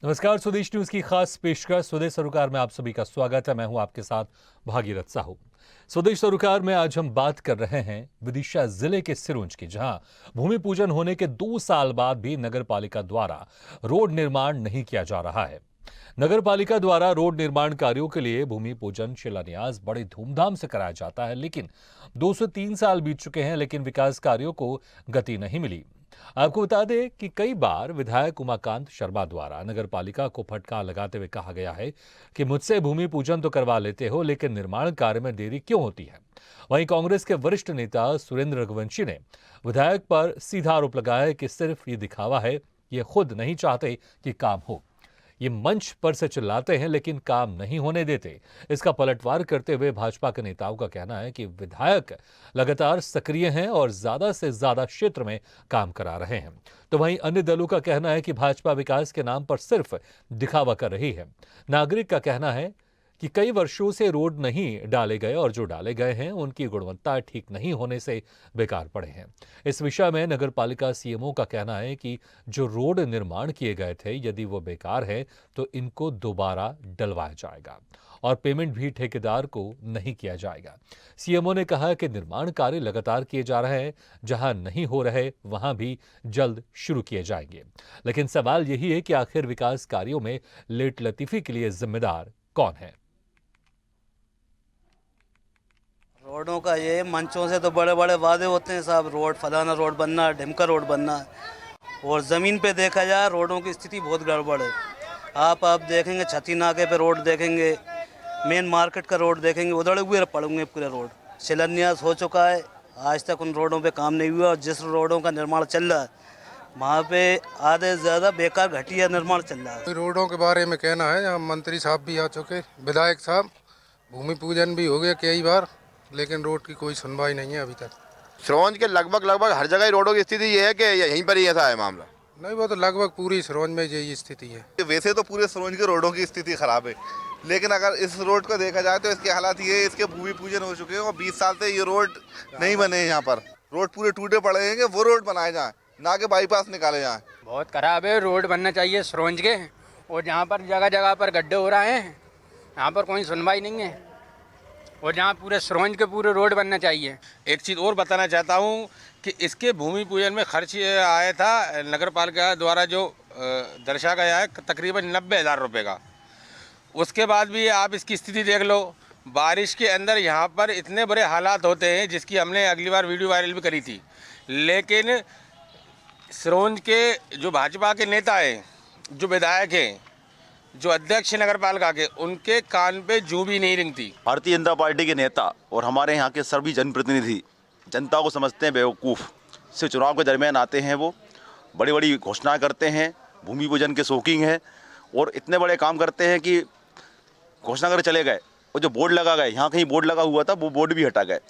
नमस्कार। स्वदेश न्यूज की खास पेशकश स्वदेश सरोकार में आप सभी का स्वागत है। मैं हूं आपके साथ भागीरथ साहू। स्वदेश सरोकार में आज हम बात कर रहे हैं विदिशा जिले के सिरोंज की, जहां भूमि पूजन होने के 2 साल बाद भी नगर पालिका द्वारा रोड निर्माण नहीं किया जा रहा है। नगर पालिका द्वारा रोड निर्माण कार्यों के लिए भूमि पूजन शिलान्यास बड़े धूमधाम से कराया जाता है, लेकिन 2 से 3 साल बीत चुके हैं, लेकिन विकास कार्यों को गति नहीं मिली। आपको बता दें कि कई बार विधायक उमाकांत शर्मा द्वारा नगर पालिका को फटकार लगाते हुए कहा गया है कि मुझसे भूमि पूजन तो करवा लेते हो, लेकिन निर्माण कार्य में देरी क्यों होती है। वहीं कांग्रेस के वरिष्ठ नेता सुरेंद्र रघुवंशी ने विधायक पर सीधा आरोप लगाया है कि सिर्फ ये दिखावा है, ये खुद नहीं चाहते कि काम हो। ये मंच पर से चिल्लाते हैं लेकिन काम नहीं होने देते। इसका पलटवार करते हुए भाजपा के नेताओं का कहना है कि विधायक लगातार सक्रिय हैं और ज्यादा से ज्यादा क्षेत्र में काम करा रहे हैं। तो वहीं अन्य दलों का कहना है कि भाजपा विकास के नाम पर सिर्फ दिखावा कर रही है। नागरिक का कहना है कि कई वर्षों से रोड नहीं डाले गए और जो डाले गए हैं उनकी गुणवत्ता ठीक नहीं होने से बेकार पड़े हैं। इस विषय में नगर पालिका सीएमओ का कहना है कि जो रोड निर्माण किए गए थे, यदि वो बेकार है तो इनको दोबारा डलवाया जाएगा और पेमेंट भी ठेकेदार को नहीं किया जाएगा। सीएमओ ने कहा कि निर्माण कार्य लगातार किए जा रहे हैं, जहां नहीं हो रहे वहां भी जल्द शुरू किए जाएंगे। लेकिन सवाल यही है कि आखिर विकास कार्यों में लेट लतीफी के लिए जिम्मेदार कौन है। रोडों का ये मंचों से तो बड़े बड़े वादे होते हैं साहब, रोड फलाना रोड बनना है, ढिमका रोड बनना है, और ज़मीन पे देखा जाए रोडों की स्थिति बहुत गड़बड़ है। आप देखेंगे छती नाके पे रोड देखेंगे, मेन मार्केट का रोड देखेंगे, उधड़े हुए पड़ेंगे पूरे रोड। शिलान्यास हो चुका है, आज तक उन रोडों पे काम नहीं हुआ, और जिस रोडों का निर्माण चल रहा है वहाँ पे आधे से ज़्यादा बेकार घटिया निर्माण चल रहा है। रोडों के बारे में कहना है, यहाँ मंत्री साहब भी आ चुके, विधायक साहब, भूमि पूजन भी हो गया कई बार, लेकिन रोड की कोई सुनवाई नहीं है अभी तक। सिरोंज के लगभग हर जगह रोडों की स्थिति ये है कि यहीं पर ही ऐसा है मामला। नहीं, वो तो लगभग पूरी सिरोंज में यही स्थिति है। वैसे तो पूरे सिरोंज के रोडों की स्थिति खराब है, लेकिन अगर इस रोड को देखा जाए तो इसके हालात ये है, इसके भूमि पूजन हो चुके हैं और 20 साल से ये रोड नहीं बने हैं। यहाँ पर रोड पूरे टूटे पड़े हैं, वो रोड बनाए जाएं, ना कि बाईपास निकाले जाएं। बहुत खराब है, रोड बनना चाहिए सिरोंज के, और जहाँ पर जगह जगह पर गड्ढे हो रहे हैं यहाँ पर कोई सुनवाई नहीं है, और जहाँ पूरे सिरोंज के पूरे रोड बनना चाहिए। एक चीज़ और बताना चाहता हूँ कि इसके भूमि पूजन में खर्च आया था नगर पालिका द्वारा जो दर्शा गया है तकरीबन 90,000 रुपये का। उसके बाद भी आप इसकी स्थिति देख लो, बारिश के अंदर यहाँ पर इतने बड़े हालात होते हैं जिसकी हमने अगली बार वीडियो वायरल भी करी थी। लेकिन सिरोंज के जो भाजपा के नेता हैं, जो विधायक हैं, जो अध्यक्ष नगर पालिका के, उनके कान पे जूं भी नहीं रिंगती। भारतीय जनता पार्टी के नेता और हमारे यहाँ के सभी जनप्रतिनिधि जनता को समझते हैं बेवकूफ़। सिर्फ चुनाव के दरमियान आते हैं, वो बड़ी बड़ी घोषणाएं करते हैं, भूमि पूजन के शौकीन हैं और इतने बड़े काम करते हैं कि घोषणा कर चले गए, और जो बोर्ड लगा गए, यहाँ कहीं बोर्ड लगा हुआ था वो बोर्ड भी हटा गए।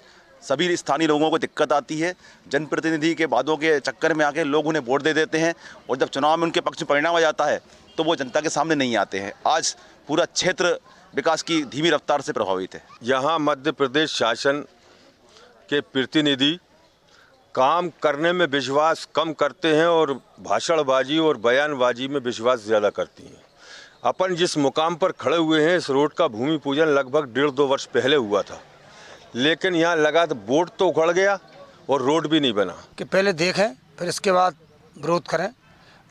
सभी स्थानीय लोगों को दिक्कत आती है, जनप्रतिनिधि के वादों के चक्कर में आके लोग उन्हें वोट दे देते हैं, और जब चुनाव में उनके पक्ष में परिणाम आ जाता है तो वो जनता के सामने नहीं आते हैं। आज पूरा क्षेत्र विकास की धीमी रफ्तार से प्रभावित है। यहाँ मध्य प्रदेश शासन के प्रतिनिधि काम करने में विश्वास कम करते हैं और भाषणबाजी और बयानबाजी में विश्वास ज़्यादा करती हैं। अपन जिस मुकाम पर खड़े हुए हैं, इस रोड का भूमि पूजन लगभग 1.5-2 वर्ष पहले हुआ था, लेकिन यहाँ लगा तो बोर्ड तो उखड़ गया और रोड भी नहीं बना। कि पहले देखें फिर इसके बाद विरोध करें।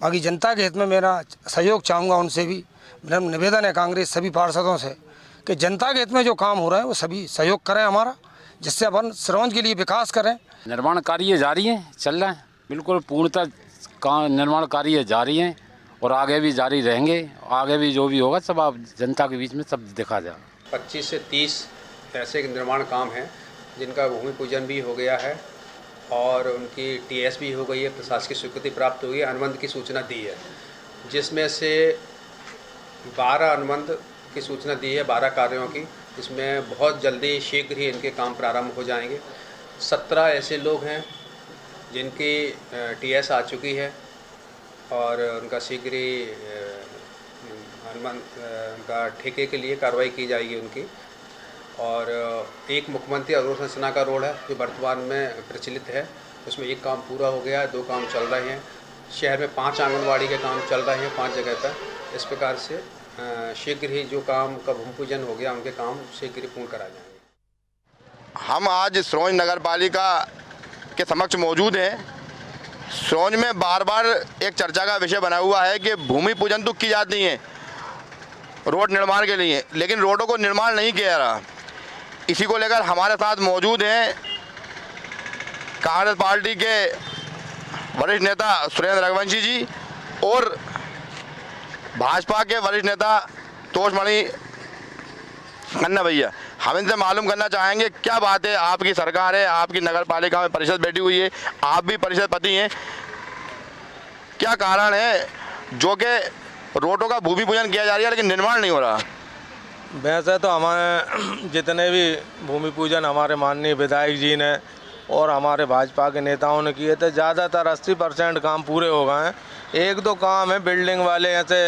बाकी जनता के हित में मेरा सहयोग चाहूँगा, उनसे भी मेरा निवेदन है कांग्रेस सभी पार्षदों से कि जनता के हित में जो काम हो रहा है वो सभी सहयोग करें हमारा, जिससे अपन सिरोंज के लिए विकास करें। निर्माण कार्य जारी हैं, चल रहे हैं, बिल्कुल पूर्णतः निर्माण कार्य जारी हैं और आगे भी जारी रहेंगे। आगे भी जो भी होगा सब आप जनता के बीच में सब दिखा जाए। 25 से 30 ऐसे निर्माण काम हैं जिनका भूमि पूजन भी हो गया है और उनकी टीएस भी हो गई है, प्रशासकीय स्वीकृति प्राप्त हुई है, अनुबंध की सूचना दी है, जिसमें से 12 अनुबंध की सूचना दी है 12 कार्यों की, जिसमें बहुत जल्दी शीघ्र ही इनके काम प्रारंभ हो जाएंगे। 17 ऐसे लोग हैं जिनकी टीएस आ चुकी है और उनका शीघ्र ही अनुबंध का ठेके के लिए कार्रवाई की जाएगी उनकी। और एक मुख्यमंत्री अग्रसर सेना का रोड है जो वर्तमान में प्रचलित है, उसमें एक काम पूरा हो गया है, 2 काम चल रहे हैं। शहर में 5 आंगनवाड़ी के काम चल रहे हैं 5 जगह पर। इस प्रकार से शीघ्र ही जो काम का भूमि पूजन हो गया उनके काम शीघ्र ही पूर्ण करा जाएंगे। हम आज सिरोंज नगर पालिका के समक्ष मौजूद हैं। सिरोंज में बार बार एक चर्चा का विषय बना हुआ है कि भूमि पूजन तो की जाती है रोड निर्माण के लिए, लेकिन रोडों को निर्माण नहीं किया जा रहा। इसी को लेकर हमारे साथ मौजूद हैं कांग्रेस पार्टी के वरिष्ठ नेता सुरेंद्र रघुवंशी जी और भाजपा के वरिष्ठ नेता तोषमणि खन्ना भैया। हम इनसे मालूम करना चाहेंगे क्या बात है, आपकी सरकार है, आपकी नगर पालिका में परिषद बैठी हुई है, आप भी परिषद पति हैं, क्या कारण है जो कि रोडों का भूमि पूजन किया जा रहा है लेकिन निर्माण नहीं हो रहा? वैसे तो हमारे जितने भी भूमि पूजन हमारे माननीय विधायक जी ने और हमारे भाजपा के नेताओं ने किए थे, ज़्यादातर 80% काम पूरे हो गए हैं। एक दो काम है बिल्डिंग वाले, ऐसे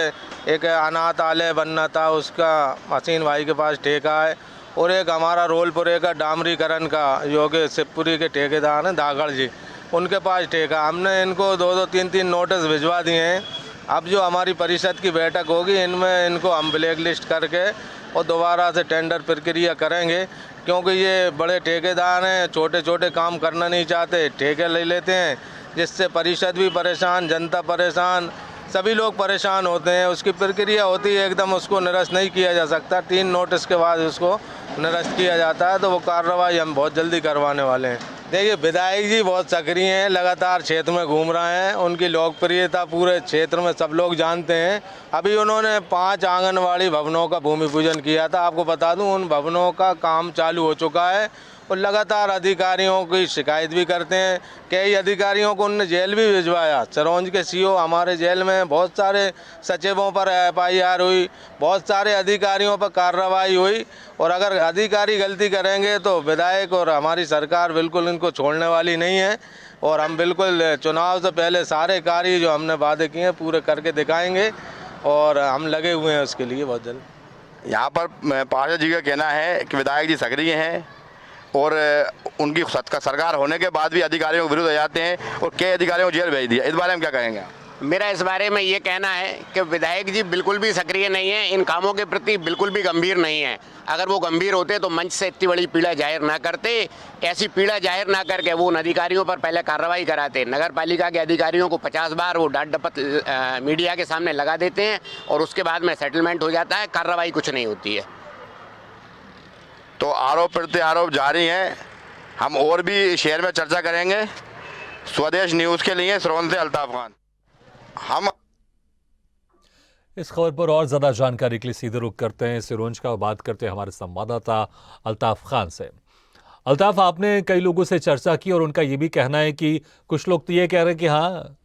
एक अनाथालय बनना था, उसका हसीन भाई के पास ठेका है, और एक हमारा रोलपुरे का डामरीकरण का जो कि शिवपुरी के ठेकेदार हैं धागड़ जी, उनके पास ठेका। हमने इनको 2-2, 3-3 नोटिस भिजवा दिए हैं। अब जो हमारी परिषद की बैठक होगी इनमें इनको हम ब्लैक लिस्ट करके और दोबारा से टेंडर प्रक्रिया करेंगे, क्योंकि ये बड़े ठेकेदार हैं, छोटे छोटे काम करना नहीं चाहते, ठेके ले लेते हैं, जिससे परिषद भी परेशान, जनता परेशान, सभी लोग परेशान होते हैं। उसकी प्रक्रिया होती है एकदम, उसको निरस्त नहीं किया जा सकता। 3 नोटिस के बाद उसको निरस्त किया जाता है, तो वो कार्रवाई हम बहुत जल्दी करवाने वाले हैं। देखिए विधायक जी बहुत सक्रिय हैं, लगातार क्षेत्र में घूम रहे हैं, उनकी लोकप्रियता पूरे क्षेत्र में सब लोग जानते हैं। अभी उन्होंने 5 आंगनवाड़ी भवनों का भूमि पूजन किया था। आपको बता दूं उन भवनों का काम चालू हो चुका है और लगातार अधिकारियों की शिकायत भी करते हैं। कई अधिकारियों को उन्होंने जेल भी भिजवाया। सिरोंज के सीओ हमारे जेल में, बहुत सारे सचिवों पर FIR हुई, बहुत सारे अधिकारियों पर कार्रवाई हुई, और अगर अधिकारी गलती करेंगे तो विधायक और हमारी सरकार बिल्कुल इनको छोड़ने वाली नहीं है। और हम बिल्कुल चुनाव से पहले सारे कार्य जो हमने वादे किए हैं पूरे करके दिखाएंगे, और हम लगे हुए हैं उसके लिए बहुत जल्द। यहाँ पर पार्षद जी का कहना है कि विधायक जी सक्रिय हैं और उनकी सरकार होने के बाद भी अधिकारियों के विरुद्ध आ जाते हैं और कई अधिकारियों को जेल भेज दिया। इस बारे में क्या कहेंगे आप? मेरा इस बारे में ये कहना है कि विधायक जी बिल्कुल भी सक्रिय नहीं है, इन कामों के प्रति बिल्कुल भी गंभीर नहीं है। अगर वो गंभीर होते तो मंच से इतनी बड़ी पीड़ा जाहिर ना करते, ऐसी पीड़ा जाहिर ना करके वो उन अधिकारियों पर पहले कार्रवाई कराते। नगर पालिका के अधिकारियों को 50 बार वो डांट डपट मीडिया के सामने लगा देते हैं और उसके बाद में सेटलमेंट हो जाता है, कार्रवाई कुछ नहीं होती है। तो आरोप प्रति आरोप जारी हैं। हम और भी शहर में चर्चा करेंगे। स्वदेश न्यूज़ के लिए सिरोंज से अल्ताफ खान। हम इस खबर पर और ज्यादा जानकारी के लिए सीधे रुख करते हैं सिरोंज का, बात करते हैं हमारे संवाददाता अल्ताफ खान से। अल्ताफ, आपने कई लोगों से चर्चा की और उनका ये भी कहना है कि कुछ लोग तो ये कह रहे हैं कि हाँ,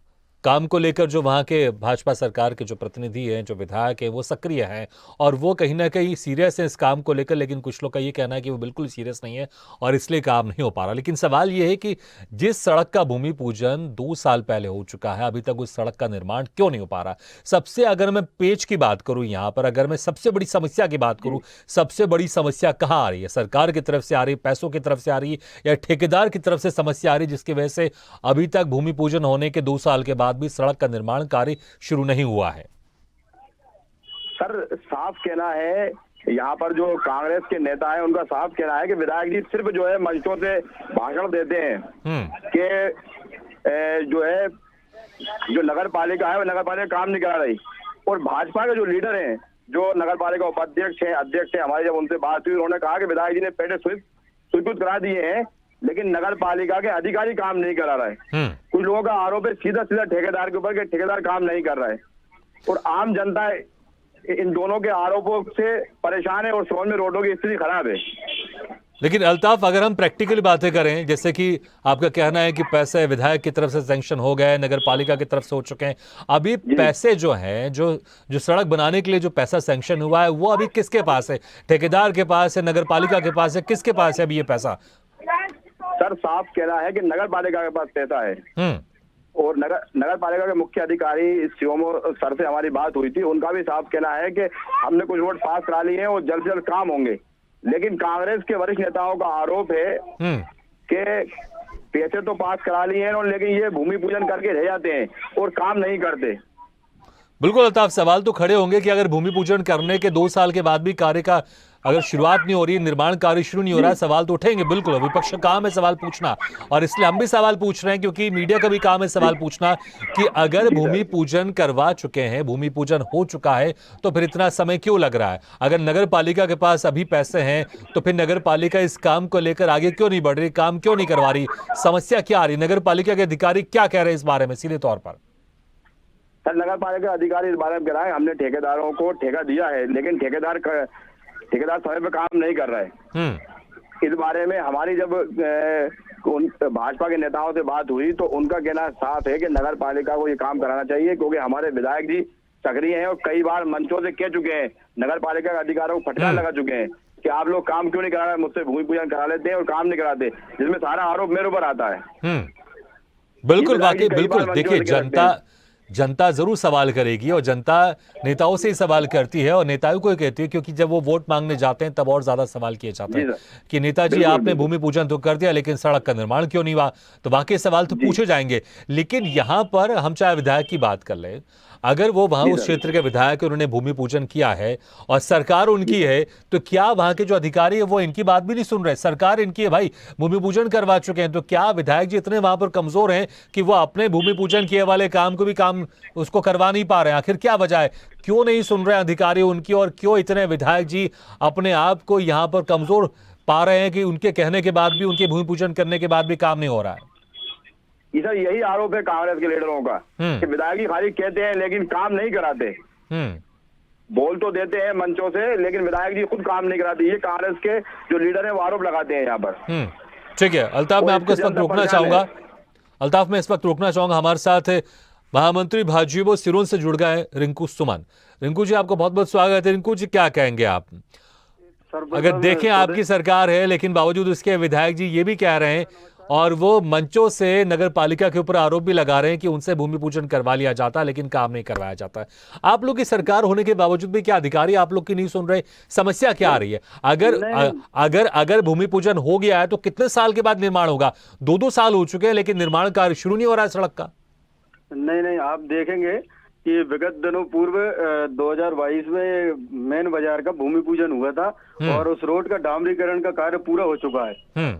काम को लेकर जो वहाँ के भाजपा सरकार के जो प्रतिनिधि हैं, जो विधायक हैं, वो सक्रिय हैं और वो कहीं ना कहीं सीरियस हैं इस काम को लेकर, लेकिन कुछ लोग का ये कहना है कि वो बिल्कुल सीरियस नहीं है और इसलिए काम नहीं हो पा रहा। लेकिन सवाल ये है कि जिस सड़क का भूमि पूजन 2 साल पहले हो चुका है, अभी तक उस सड़क का निर्माण क्यों नहीं हो पा रहा? सबसे अगर मैं पेच की बात करूं यहाँ पर, अगर मैं सबसे बड़ी समस्या की बात करूं, सबसे बड़ी समस्या कहाँ आ रही है? सरकार की तरफ से आ रही है, पैसों की तरफ से आ रही है, या ठेकेदार की तरफ से समस्या आ रही है जिसकी वजह से अभी तक भूमि पूजन होने के 2 साल के बाद भी सड़क का निर्माण कार्य शुरू नहीं हुआ है? सर, साफ कहना है, यहाँ पर जो कांग्रेस के नेता है उनका साफ कहना है कि विधायक जी सिर्फ जो है मंचों से भाषण देते हैं कि जो है जो नगर पालिका है वो नगर पालिका काम नहीं करा रही, और भाजपा के जो लीडर हैं, जो नगर पालिका उपाध्यक्ष हैं, अध्यक्ष हैं, हमारी जब उनसे बात हुई उन्होंने कहा कि विधायक जी ने पेटे स्वीकृत करा दिए हैं, लेकिन नगर पालिका के अधिकारी काम नहीं करा रहे। कुछ लोगों का आरोप है सीधा सीधा ठेकेदार के ऊपर कि ठेकेदार काम नहीं कर रहा है, और आम जनता इन दोनों के आरोपों से परेशान है और सिरोंज में रोडों की स्थिति खराब है। लेकिन अल्ताफ, अगर हम प्रैक्टिकली बातें करें, जैसे कि आपका कहना है कि पैसे विधायक की तरफ से सैंक्शन हो गए, नगर पालिका की तरफ से हो चुके हैं, अभी पैसे जो हैं, जो सड़क बनाने के लिए जो पैसा सैंक्शन हुआ है वो अभी किसके पास है? ठेकेदार के पास है, नगर पालिका के पास है, किसके पास है अभी ये पैसा? सर, साफ कहना है कि नगर पालिका के पास पैसा है, और नगर पालिका के मुख्य अधिकारी सीओमओ सर से हमारी बात हुई थी, उनका भी साफ कहना है कि हमने कुछ वोट पास करा लिए हैं और जल्द से जल्द काम होंगे। लेकिन कांग्रेस के वरिष्ठ नेताओं का आरोप है कि पैसे तो पास करा लिए हैं, लेकिन ये भूमि पूजन करके रह जाते हैं और काम नहीं करते। बिल्कुल अल्ताफ, सवाल तो खड़े होंगे कि अगर भूमि पूजन करने के 2 साल के बाद भी कार्य का अगर शुरुआत नहीं हो रही, निर्माण कार्य शुरू नहीं हो रहा है, सवाल तो उठेंगे। बिल्कुल, विपक्ष का काम है सवाल पूछना, और इसलिए हम भी सवाल पूछ रहे हैं क्योंकि मीडिया का भी काम है सवाल पूछना कि अगर भूमि पूजन करवा चुके हैं, भूमि पूजन हो चुका है, तो फिर इतना समय क्यों लग रहा है? अगर नगर पालिका के पास अभी पैसे हैं तो फिर नगर पालिका इस काम को लेकर आगे क्यों नहीं बढ़ रही, काम क्यों नहीं करवा रही? समस्या क्या आ रही? नगर पालिका के अधिकारी क्या कह रहे हैं इस बारे में सीधे तौर पर? सर, नगर पालिका अधिकारी इस बारे में कह रहा है, हमने ठेकेदारों को ठेका दिया है, लेकिन ठेकेदार समय पे काम नहीं कर रहा है। इस बारे में हमारी जब भाजपा के नेताओं से बात हुई तो उनका कहना साफ है कि नगर पालिका को ये काम कराना चाहिए, क्योंकि हमारे विधायक जी सक्रिय हैं और कई बार मंचों से कह चुके हैं, नगर पालिका के अधिकारियों को फटकार लगा चुके हैं कि आप लोग काम क्यों नहीं करा रहे, मुझसे भूमि पूजन करा लेते हैं और काम नहीं कराते, जिसमें सारा आरोप मेरे ऊपर आता है। बिल्कुल, वाकई बिल्कुल। देखिए, जनता जरूर सवाल करेगी और जनता नेताओं से ही सवाल करती है और नेताओं को ही कहती है, क्योंकि जब वो वोट मांगने जाते हैं तब और ज्यादा सवाल किए जाते हैं कि नेताजी आपने भूमि पूजन तो कर दिया लेकिन सड़क का निर्माण क्यों नहीं हुआ। तो वाकई सवाल तो पूछे जाएंगे, लेकिन यहाँ पर हम चाहे विधायक की बात कर लें, अगर वो वहां उस क्षेत्र के विधायक है, उन्होंने भूमि पूजन किया है और सरकार उनकी है, तो क्या वहां के जो अधिकारी है वो इनकी बात भी नहीं सुन रहे? सरकार इनकी है भाई, भूमि पूजन करवा चुके हैं, तो क्या विधायक जी इतने वहां पर कमजोर हैं कि वो अपने भूमि पूजन किए वाले काम को भी काम उसको करवा नहीं पा रहे हैं? आखिर क्या वजह है, क्यों नहीं सुन रहे अधिकारी उनकी, और क्यों इतने विधायक जी अपने आप को यहाँ पर कमजोर पा रहे हैं कि उनके कहने के बाद भी, उनके भूमि पूजन करने के बाद भी काम नहीं हो रहा है? सर, यही आरोप है कांग्रेस के लीडरों का कि विधायक जी खाली कहते हैं लेकिन काम नहीं कराते। बोल तो देते हैं मंचों से, लेकिन विधायक जी खुद काम नहीं कराते। ये कांग्रेस के जो लीडर हैं वो आरोप लगाते हैं यहाँ पर। ठीक है अल्ताफ, मैं आपको इस वक्त रोकना चाहूंगा। अल्ताफ, मैं इस वक्त रोकना चाहूंगा। हमारे साथ महामंत्री भाजयुमो सिरोंज से जुड़ गए रिंकू सुमन। रिंकू जी, आपको बहुत बहुत स्वागत है। रिंकू जी, क्या कहेंगे आप? अगर देखें आपकी सरकार है, लेकिन बावजूद उसके विधायक जी ये भी कह रहे हैं और वो मंचों से नगर पालिका के ऊपर आरोप भी लगा रहे हैं कि उनसे भूमि पूजन करवा लिया जाता है लेकिन काम नहीं करवाया जाता है। आप लोग की सरकार होने के बावजूद भी क्या अधिकारी आप लोग की नहीं सुन रहे? समस्या क्या आ रही है? अगर भूमि पूजन हो गया है तो कितने साल के बाद निर्माण होगा? 2 साल हो चुके हैं लेकिन निर्माण कार्य शुरू नहीं हो रहा है सड़क का। नहीं, आप देखेंगे कि विगत दिनों पूर्व 2022 में मेन बाजार का भूमि पूजन हुआ था और उस रोड का डामरीकरण का कार्य पूरा हो चुका है।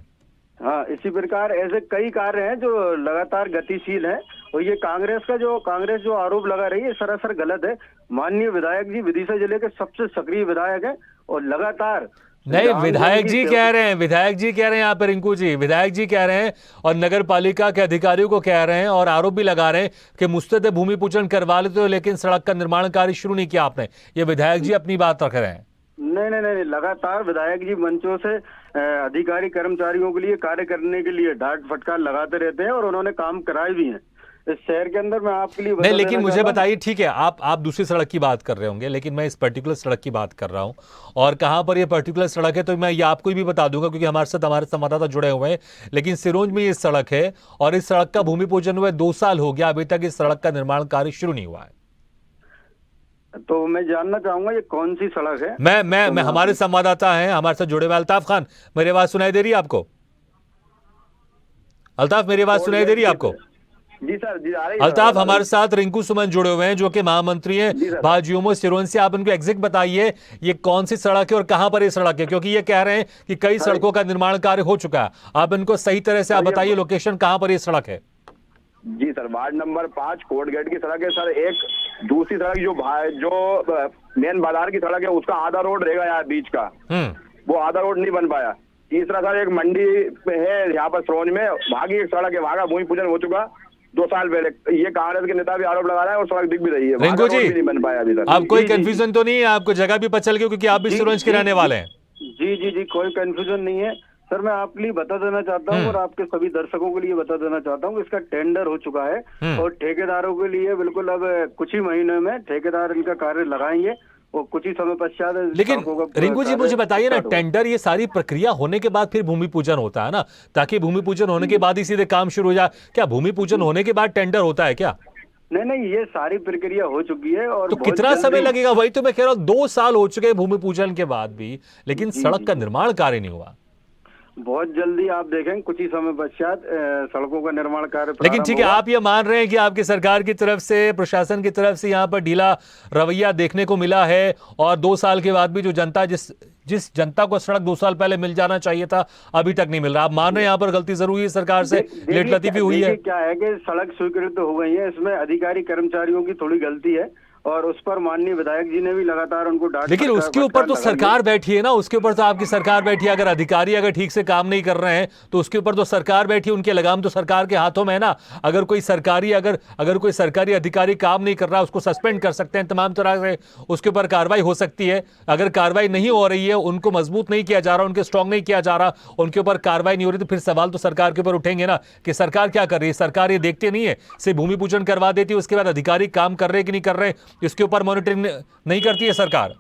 हाँ, इसी प्रकार ऐसे कई कार्य हैं जो लगातार गतिशील हैं और ये कांग्रेस जो आरोप लगा रही है सरासर गलत है। माननीय विधायक जी विदिशा जिले के सबसे सक्रिय विधायक हैं और लगातार नहीं, विधायक जी कह रहे हैं यहाँ पर रिंकू जी, विधायक जी कह रहे हैं और नगर पालिका के अधिकारियों को कह रहे हैं और आरोप भी लगा रहे हैं कि मुझसे तो भूमि पूजन करवा लेते हो लेकिन सड़क का निर्माण कार्य शुरू नहीं किया आपने। ये विधायक जी अपनी बात रख रहे हैं। नहीं, लगातार विधायक जी मंचों से अधिकारी कर्मचारियों के लिए कार्य करने के लिए डांट फटकार लगाते रहते हैं और उन्होंने काम कराए भी हैं इस शहर के अंदर। मैं आपके लिए नहीं, लेकिन मुझे बताइए, ठीक है आप दूसरी सड़क की बात कर रहे होंगे, लेकिन मैं इस पर्टिकुलर सड़क की बात कर रहा हूं और कहां पर ये पर्टिकुलर सड़क है तो मैं ये आपको भी बता दूंगा क्योंकि हमारे साथ हमारे संवाददाता जुड़े हुए हैं। लेकिन सिरोंज में ये सड़क है और इस सड़क का भूमि पूजन हुए 2 साल हो गया, अभी तक इस सड़क का निर्माण कार्य शुरू नहीं हुआ है। तो मैं जानना चाहूंगा ये कौन सी सड़क है? मैं हमारे संवाददाता हैं हमारे साथ जुड़े हुए। अल्ताफ खान, मेरी आवाज सुनाई दे रही है आपको? अल्ताफ, मेरी आवाज सुनाई दे रही है आपको? जी सर, जी आ रही है। अल्ताफ, हमारे साथ रिंकू सुमन जुड़े हुए हैं जो कि महामंत्री हैं भाजयुमो सिरोंज से। आप इनको एग्जैक्ट बताइए ये कौन सी सड़क है और कहां पर ये सड़क है, क्योंकि ये कह रहे हैं कि कई सड़कों का निर्माण कार्य हो चुका है। आप इनको सही तरह से आप बताइए लोकेशन कहां पर ये सड़क है। जी sir, ward number 5 court gate की सड़क है सर। एक दूसरी सड़क जो मेन बाजार की सड़क है उसका आधा रोड रहेगा यहाँ बीच का, वो आधा रोड नहीं बन पाया। तीसरा सर एक मंडी है यहाँ पर सिरोंज में, वहाँ की एक सड़क है, वहाँ का भूमि पूजन हो चुका 2 साल पहले। ये कांग्रेस के नेता भी आरोप लगा रहा है और सड़क दिख भी रही है, रिंकू जी नहीं बन पाया अभी तक। आप कोई कंफ्यूजन तो नहीं है? आपको जगह भी पता चल गई क्योंकि आप भी सिरोंज के रहने वाले हैं। जी, कोई कंफ्यूजन नहीं है सर। मैं आपके लिए बता देना चाहता हूँ और आपके सभी दर्शकों के लिए बता देना चाहता हूँ, इसका टेंडर हो चुका है और ठेकेदारों के लिए बिल्कुल अब कुछ ही महीनों में ठेकेदार इनका कार्य लगाएंगे और कुछ ही समय पश्चात। लेकिन रिंकू जी मुझे बताइए ना, टेंडर ये सारी प्रक्रिया होने के बाद फिर भूमि पूजन होता है ना, ताकि भूमि पूजन होने के बाद ही सीधे काम शुरू हो जाए? क्या भूमि पूजन होने के बाद टेंडर होता है क्या? नहीं, ये सारी प्रक्रिया हो चुकी है। और तो कितना समय लगेगा? वही तो मैं कह रहा हूँ, 2 साल हो चुके हैं भूमि पूजन के बाद भी, लेकिन सड़क का निर्माण कार्य नहीं हुआ। बहुत जल्दी आप देखें कुछ ही समय पश्चात सड़कों का निर्माण कार्य लेकिन प्रारंभ ठीक है, होगा। आप ये मान रहे हैं कि आपकी सरकार की तरफ से, प्रशासन की तरफ से यहाँ पर ढीला रवैया देखने को मिला है और 2 साल के बाद भी जो जनता जिस जनता को सड़क 2 साल पहले मिल जाना चाहिए था अभी तक नहीं मिल रहा। आप मान रहे हैं यहाँ पर गलती जरूर हुई है, सरकार से लेट लतीफी हुई है? क्या है कि सड़क स्वीकृत हो गई है, इसमें अधिकारी कर्मचारियों की थोड़ी गलती है और उस पर माननीय विधायक जी ने भी लगातार उनको डांट, लेकिन उसके ऊपर तो सरकार बैठी है ना, उसके ऊपर तो आपकी सरकार बैठी है। अगर अधिकारी अगर ठीक से काम नहीं कर रहे हैं तो उसके ऊपर तो सरकार बैठी है, उनके लगाम तो सरकार के हाथों में है ना। अगर कोई सरकारी अधिकारी काम नहीं कर रहा, उसको सस्पेंड कर सकते हैं, तमाम तरह से उसके ऊपर कार्रवाई हो सकती है। अगर कार्रवाई नहीं हो रही है, उनको मजबूत नहीं किया जा रहा, उनके स्ट्रांग नहीं किया जा रहा, उनके ऊपर कार्रवाई नहीं हो रही, तो फिर सवाल तो सरकार के ऊपर उठेंगे ना कि सरकार क्या कर रही है। सरकार ये देखते नहीं है, सिर्फ भूमि पूजन करवा देती है, उसके बाद अधिकारी काम कर रहे कि नहीं कर रहे इसके ऊपर मॉनिटरिंग नहीं करती है सरकार।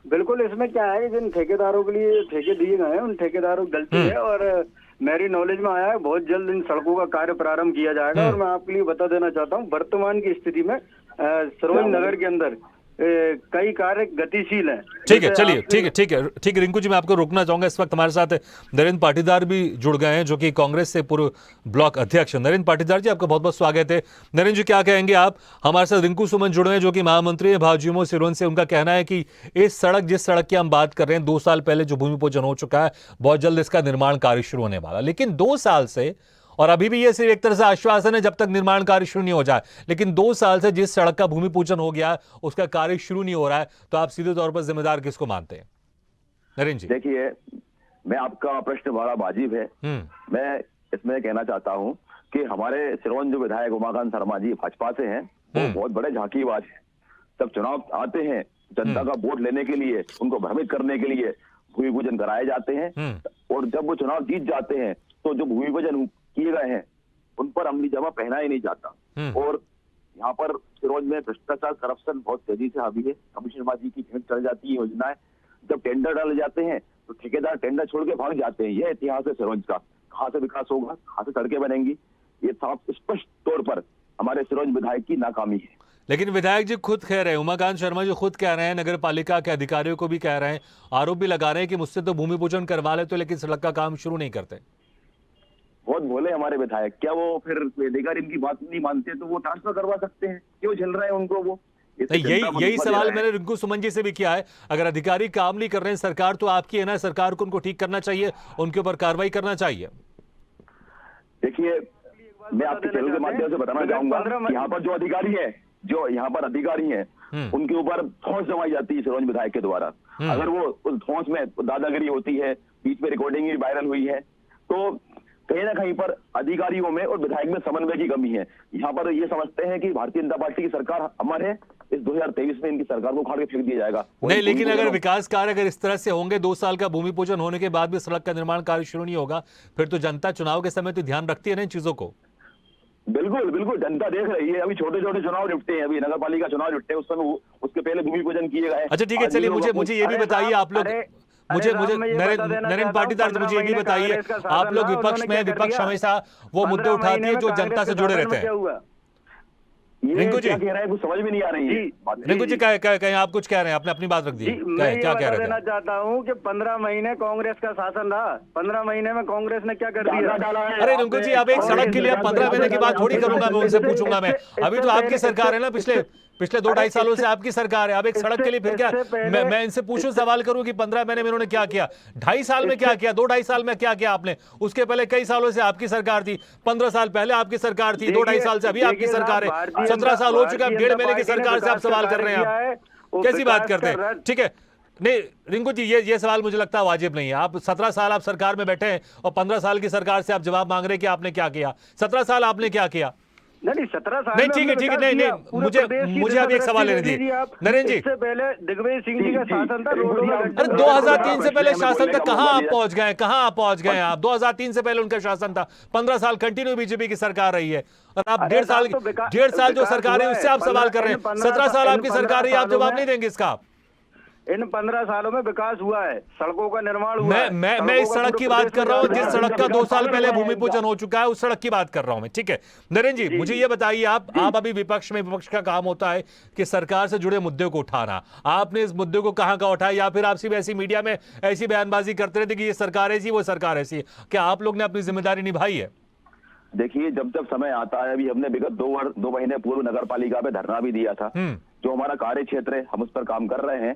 बिल्कुल, इसमें क्या है, जिन ठेकेदारों के लिए ठेके दिए गए हैं उन ठेकेदारों की गलती है और मेरी नॉलेज में आया है बहुत जल्द इन सड़कों का कार्य प्रारंभ किया जाएगा। और मैं आपके लिए बता देना चाहता हूँ, वर्तमान की स्थिति में सरोज नगर के अंदर कई कार्य गतिशील हैं। ठीक है, चलिए, ठीक है रिंकू जी, मैं आपको रोकना चाहूंगा। इस वक्त हमारे साथ नरेंद्र पाटीदार भी जुड़ गए हैं, जो कि कांग्रेस से पूर्व ब्लॉक अध्यक्ष। नरेंद्र पाटीदार जी, आपका बहुत बहुत स्वागत है। नरेंद्र जी, क्या कहेंगे आप? हमारे साथ रिंकू सुमन जुड़े हैं, जो कि महामंत्री हैं भाजयुमो सिरोंज से। उनका कहना है कि जिस सड़क की हम बात कर रहे हैं, 2 साल पहले जो भूमि पूजन हो चुका है, बहुत जल्द इसका निर्माण कार्य शुरू होने वाला। लेकिन 2 साल से, और अभी भी ये सिर्फ एक तरह से आश्वासन है जब तक निर्माण कार्य शुरू नहीं हो जाए, लेकिन 2 साल से जिस सड़क का भूमि पूजन हो गया उसका कार्य शुरू नहीं हो रहा है, तो आप सीधे तौर पर जिम्मेदार किसको मानते हैं? नरेंद्र जी, देखिए, मैं आपका प्रश्न बड़ा वाजिब है। मैं इसमें कहना चाहता हूं कि हमारे सिरोंज जो विधायक उमाकांत शर्मा जी भाजपा से हैं, वो बहुत बड़े झांकीबाज हैं। जब चुनाव आते हैं, जनता का वोट लेने के लिए, उनको भ्रमित करने के लिए भूमि पूजन कराए जाते हैं, और जब वो चुनाव जीत जाते हैं तो जो भूमि पूजन किए गए हैं उन पर अमली जमा पहना ही नहीं जाता। और यहाँ पर सिरोंज में भ्रष्टाचार, करप्शन बहुत तेजी से हावी है। कमिश्नरबाजी की भेंट चल जाती है योजनाएं। जब टेंडर डाले जाते हैं तो ठेकेदार टेंडर छोड़ के भाग जाते हैं। यह इतिहास है सिरोंज का। कहाँ से विकास होगा, कहाँ से सड़कें बनेंगी, ये साफ स्पष्ट तौर पर हमारे सिरोंज विधायक की नाकामी है। लेकिन विधायक जी खुद कह रहे हैं, उमाकांत शर्मा जी खुद कह रहे हैं, नगर पालिका के अधिकारियों को भी कह रहे हैं, आरोप भी लगा रहे हैं कि मुझसे तो भूमि पूजन करवा लेते, लेकिन सड़क का काम शुरू नहीं करते। बहुत भोले हमारे विधायक। क्या वो फिर अधिकारी इनकी बात नहीं मानते तो वो ट्रांसफर करवा सकते हैं? क्यों झेल रहे हैं उनको वो? यही सवाल मैंने रिंकू सुमन जी से भी किया है। अगर अधिकारी काम नहीं कर रहे हैं, सरकार तो आपकी है ना, सरकार को उनको ठीक करना चाहिए, उनके ऊपर कार्रवाई करना चाहिए। देखिए, मैं आपके चैनल के माध्यम से बताना चाहूंगा कि यहाँ पर जो अधिकारी हैं उनके ऊपर धौंस जमाई जाती है सिरोंज विधायक के द्वारा। अगर वो उस धौंस में दादागिरी होती है, बीच में रिकॉर्डिंग भी वायरल हुई है, तो कहीं ना कहीं पर अधिकारियों में और विधायक में समन्वय की कमी है। यहाँ पर ये समझते हैं कि भारतीय जनता पार्टी की सरकार अमर है, इस 2023 में इनकी सरकार को उखाड़ के फेंक दिया जाएगा। नहीं, लेकिन अगर विकास कार्य अगर इस तरह से होंगे, 2 साल का भूमि पूजन होने के बाद भी सड़क का निर्माण कार्य शुरू नहीं होगा, फिर तो जनता चुनाव के समय तो ध्यान रखती है ना इन चीजों को। बिल्कुल बिल्कुल, जनता देख रही है। अभी छोटे छोटे चुनाव निपटे हैं, अभी नगर पालिका चुनाव निपटे हैं, उस समय उसके पहले भूमि पूजन किए गए। अच्छा, ठीक है, चलिए मुझे ये भी बताइए, आप लोग मुझे नरेंद्र पाटीदार जी, मुझे ये भी बताइए, आप लोग विपक्ष में, विपक्ष हमेशा वो मुद्दे उठाती है जो जनता से जुड़े रहते हैं। रिंकू जी, क्या कह रहे हैं, कुछ समझ में नहीं आ रही है। रिंकू जी, कहीं आप कुछ कह रहे हैं, आपने अपनी बात रख दी। क्या कह रहे देना चाहता हूँ कि 15 महीने कांग्रेस का शासन रहा, 15 महीने में कांग्रेस ने क्या कर दिया? अरे रिंकू जी, अब एक सड़क के लिए 15 महीने की बात थोड़ी करूंगा, मैं उनसे पूछूंगा। मैं अभी तो आपकी सरकार है ना, पिछले 2-2.5 सालों से आपकी सरकार है। अब एक सड़क के लिए फिर क्या मैं इनसे पूछूं, सवाल करूं कि 15 महीने में इन्होंने क्या किया, 2.5 साल में क्या किया, 2-2.5 साल में क्या किया आपने? उसके पहले कई सालों से आपकी सरकार थी, 15 साल पहले आपकी सरकार थी, 2-2.5 साल से अभी आपकी सरकार है, 17 साल हो चुके हैं। 1.5 महीने की सरकार से आप सवाल कर रहे हैं, आप कैसी बात करते हैं? ठीक है, नहीं रिंकू जी, ये सवाल मुझे लगता है वाजिब नहीं है। आप 17 साल आप सरकार में बैठे हैं और 15 साल की सरकार से आप जवाब मांग रहे हैं कि आपने क्या किया। 17 साल आपने क्या किया? नहीं, 17 साल नहीं, ठीक है, नहीं, मुझे अब एक सवाल लेने दीजिए नरेंद्र जी। इससे पहले दिग्विजय सिंह जी का शासन था, अरे 2003 से पहले शासन था, कहाँ आप पहुंच गए आप? 2003 से पहले उनका शासन था, 15 साल कंटिन्यू बीजेपी की सरकार रही है, और आप 1.5 साल जो सरकार है उससे आप सवाल कर रहे हैं। 17 साल आपकी सरकार है, आप जवाब नहीं देंगे इसका? इन 15 सालों में विकास हुआ है, सड़कों का निर्माण हुआ है। मैं इस सड़क की बात कर रहा हूँ जिस सड़क का 2 साल पहले भूमि पूजन हो चुका है, उस सड़क की बात कर रहा हूँ मैं। ठीक है नरेंद्र जी, मुझे ये बताइए, आप अभी विपक्ष में, विपक्ष का काम होता है कि सरकार से जुड़े मुद्दे को उठाना। आपने इस मुद्दे को कहां का उठाया, या फिर आप सिर्फ ऐसी मीडिया में ऐसी बयानबाजी करते रहते कि ये सरकार ऐसी, वो सरकार ऐसी? क्या आप लोग ने अपनी जिम्मेदारी निभाई है? देखिए, जब जब समय आता है, अभी हमने विगत 2 महीने पूर्व नगर पालिका पे धरना भी दिया था। जो हमारा कार्य क्षेत्र है, हम उस पर काम कर रहे हैं।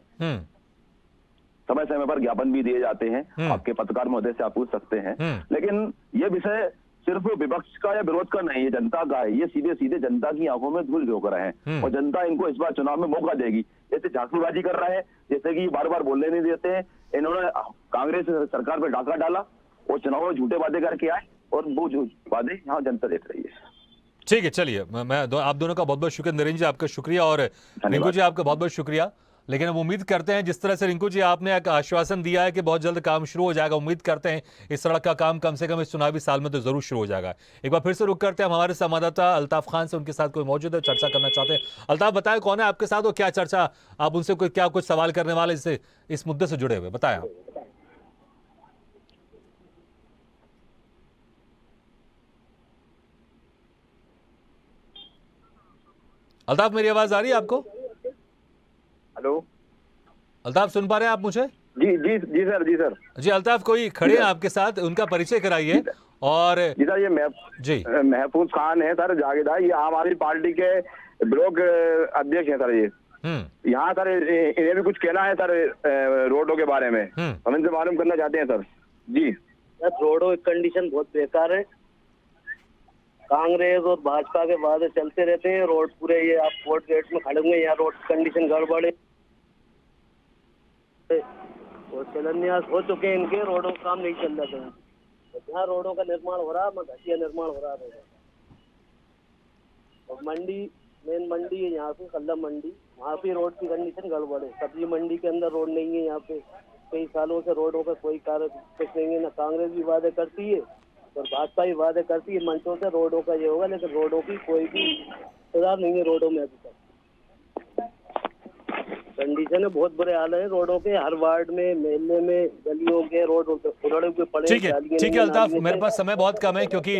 समय समय पर ज्ञापन भी दिए जाते हैं, आपके पत्रकार महोदय से आप पूछ सकते हैं। लेकिन ये विषय सिर्फ विपक्ष का या विरोध का नहीं है, जनता का है। ये सीधे सीधे जनता की आंखों में धूल झोंक रहे हैं और जनता इनको इस बार चुनाव में मौका देगी। जैसे झांकीबाजी कर रहे हैं, जैसे कि बार बार बोलने नहीं देते हैं। इन्होंने कांग्रेस सरकार पर डाका डाला और चुनाव में झूठे वादे करके आए, और वो जो वादे यहाँ जनता देख रही है। ठीक है, चलिए, आप दोनों का बहुत बहुत शुक्रिया। नरेंद्र जी आपका शुक्रिया, और रिंकू जी आपका बहुत बहुत शुक्रिया। लेकिन हम उम्मीद करते हैं, जिस तरह से रिंकू जी आपने एक आश्वासन दिया है कि बहुत जल्द काम शुरू हो जाएगा, उम्मीद करते हैं इस सड़क का काम कम से कम इस चुनावी साल में तो जरूर शुरू हो जाएगा। एक बार फिर से रुक करते हैं, हम हमारे संवाददाता अल्ताफ खान से, उनके साथ कोई मौजूद है, चर्चा करना चाहते हैं। अल्ताफ, बताएं कौन है आपके साथ और क्या चर्चा, आप उनसे क्या कुछ सवाल करने वाले इस मुद्दे से जुड़े हुए, बताएं आप। अल्ताफ, मेरी आवाज आ रही है आपको? हेलो अल्ताफ, सुन पा रहे हैं आप मुझे? जी जी जी सर, जी सर। जी अल्ताफ, कोई खड़े हैं आपके साथ, उनका परिचय कराइए। और जी सर, ये महफूज खान है सर जागीरदार, ये आम आदमी पार्टी के ब्लॉक अध्यक्ष है सर। ये यहाँ सर इन्हें भी कुछ कहना है सर रोडों के बारे में, हम इनसे मालूम करना चाहते हैं सर। जी सर, रोडों की कंडीशन बहुत बेकार है। कांग्रेस और भाजपा के वादे चलते रहते हैं। रोड पूरे, ये आप कोर्ट गेट में खड़े होंगे, यहाँ रोड कंडीशन गड़बड़ है और शिलान्यास हो चुके हैं इनके, रोडों का काम नहीं चल रहा है। जहाँ रोडों का निर्माण हो रहा है, घटिया निर्माण हो रहा है। और मंडी, मेन मंडी है यहाँ पे कल्ला मंडी, वहाँ पे रोड की कंडीशन गड़बड़ है। सब्जी मंडी के अंदर रोड नहीं है यहाँ पे। कई सालों से रोडों का कोई कार्य कुछ नहीं है। ना कांग्रेस भी वादे करती है और भाजपा भी वादे करती है मंचों से रोडों का ये होगा, लेकिन रोडों की कोई भी सुधार नहीं है रोडों में। अभी तक कंडीशन है, बहुत बुरे हाल है रोडों के। हर वार्ड में, मेले में, गलियों के रोड उड़े हुए पड़े। ठीक है अल्ताफ, मेरे पास समय बहुत कम है, क्योंकि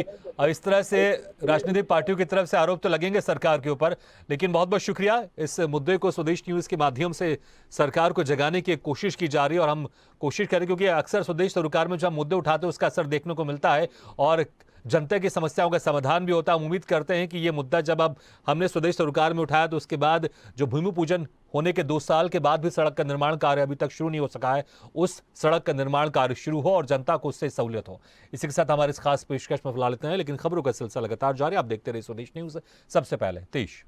इस तरह से राजनीतिक पार्टियों की तरफ से आरोप तो लगेंगे सरकार के ऊपर। लेकिन बहुत बहुत शुक्रिया, इस मुद्दे को स्वदेश न्यूज़ के माध्यम से सरकार को जगाने की कोशिश की जा रही है, और हम कोशिश करें, क्योंकि अक्सर स्वदेश सरोकार में जो हम मुद्दे उठाते हैं उसका असर देखने को मिलता है और जनता की समस्याओं का समाधान भी होता है। हम उम्मीद करते हैं कि ये मुद्दा जब अब हमने स्वदेश सरोकार में उठाया, तो उसके बाद जो भूमि पूजन होने के 2 साल के बाद भी सड़क का निर्माण कार्य अभी तक शुरू नहीं हो सका है, उस सड़क का निर्माण कार्य शुरू हो और जनता को उससे सहूलियत हो। इसी के साथ हमारे इस खास पेशकश में फिलहाल इतना है, लेकिन खबरों का सिलसिला लगातार जारी। आप देखते रहिए स्वदेश न्यूज़, सबसे पहले तेज।